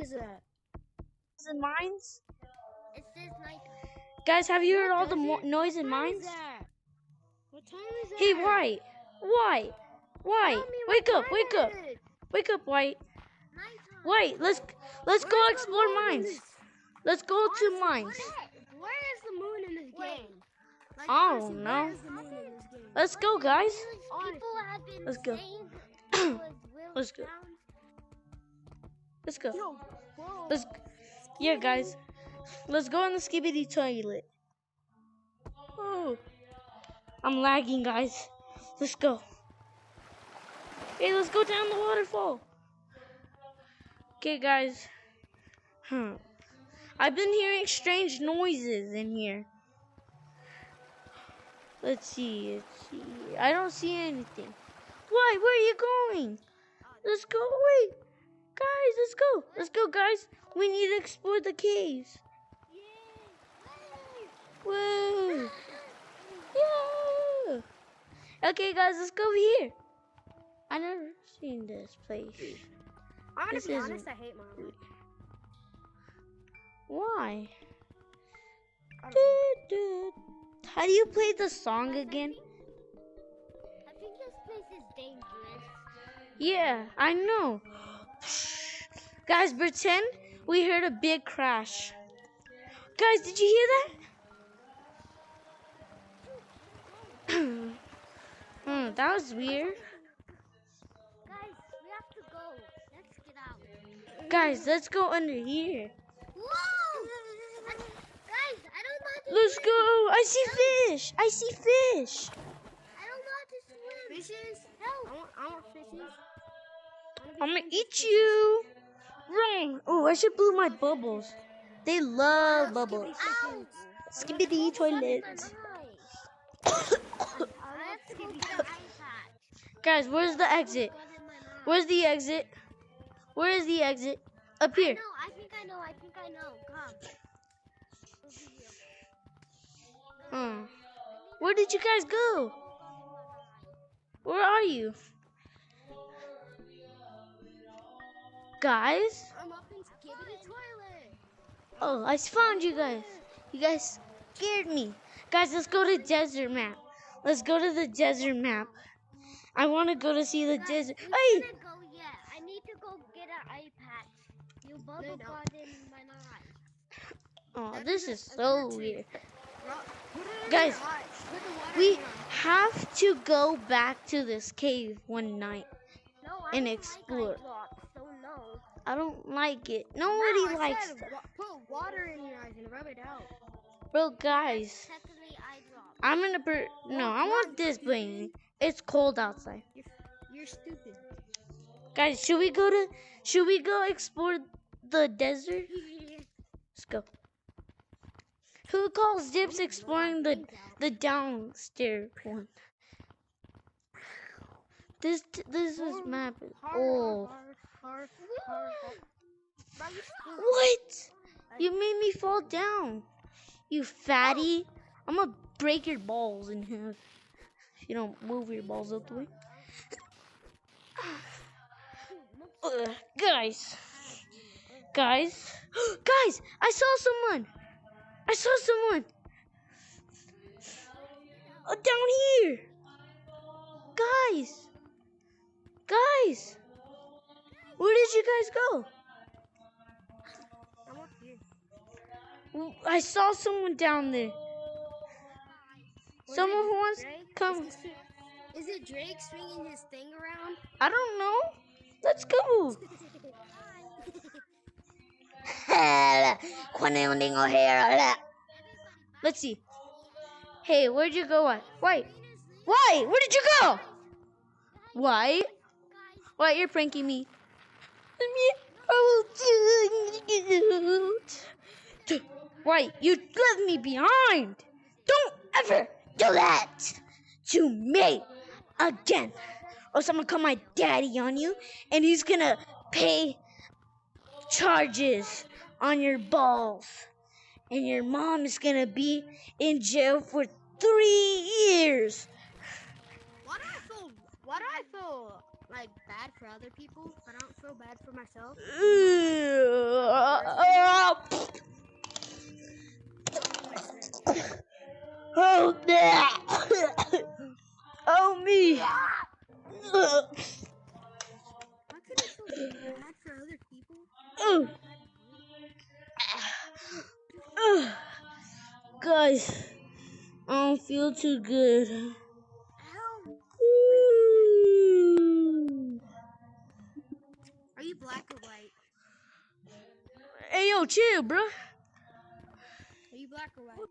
is that? In mines? It says night. Guys, have you heard all the noise in mines? What time is that? Hey, White! White! White! Wake up! Wake up! Wake up, White! Nighttime. White! Let's go explore mines. Let's go to mines. Where is the moon in this game? Like, I honestly, don't know. where is the moon in this game? Let's go, guys. People have been Let's go. saying Let's go. Let's go. Yo, whoa. Let's. Yeah, guys. Let's go in the skibidi toilet. Oh, I'm lagging, guys. Let's go. Hey, let's go down the waterfall. Okay, guys. I've been hearing strange noises in here. Let's see. I don't see anything. Why? Where are you going? Let's go. Wait. Guys, let's go. Let's go, guys. We need to explore the caves. Whoa. Yeah. Okay, guys, let's go here. I never seen this place. I'm gonna This be is- honest, I hate my life. Why? I don't How do you play the song again? I think this place is dangerous. Yeah, I know. Guys, pretend we heard a big crash. Guys, did you hear that? That was weird. Guys, we have to go. Let's get out. Guys, let's go under here. Whoa! Guys, I don't know how to Let's swim. go. I see fish. I see fish. I don't know how to swim. Fishes? Help. I want fishes. I'm gonna eat you. Wrong. Oh, I should blow my bubbles. They love bubbles. Ow! Skibidi toilet. I have to go get an iPad. Guys, where's the exit? Got in my mouth. Where's the exit? Where is the exit? Up here. No, I think I know. Come. Where did you guys go? Where are you? Guys? I'm up in Skibidi Toilet. Oh, I found you guys. You guys scared me. Guys, let's go to desert map. Let's go to the desert map. I want to go to see the desert. We Hey! didn't go yet. I need to go get an iPad. You bubble got in my eye. Oh, this is so weird. Put it in Guys, your eyes. Put the water We in your eyes. have to go back to this cave one night. No, I And don't explore. like eye drops, so no. I don't like it. No, Nobody I likes said that. put water in your eyes and rub it out. Bro, guys. Technically eye drops. I'm gonna no, I want this bling. It's cold outside. You're stupid. Guys, should we go explore the desert? Let's go. Who calls dibs exploring the downstairs one? This map is old. What? You made me fall down. You fatty. I'm gonna break your balls in half if you don't move your balls out the way. Guys, guys, I saw someone. Down here. Guys, where did you guys go? I'm up here. I saw someone down there. Someone who wants to Drake? come. Is it Drake swinging his thing around? I don't know. Let's go. Let's see. Hey, where'd you go? Why? Where did you go? Why? You're pranking me. Why? You left me behind. Don't ever do that to me again. Or someone call my daddy on you, and he's gonna pay charges on your balls. And your mom is gonna be in jail for 3 years. Why do I feel like bad for other people, but I don't feel bad for myself? me. How could it feel bad for other people? Ugh. Ugh. Guys, I don't feel too good. Ow! Ooh. Are you black or white? Hey, yo, chill, bro. Are you black or white?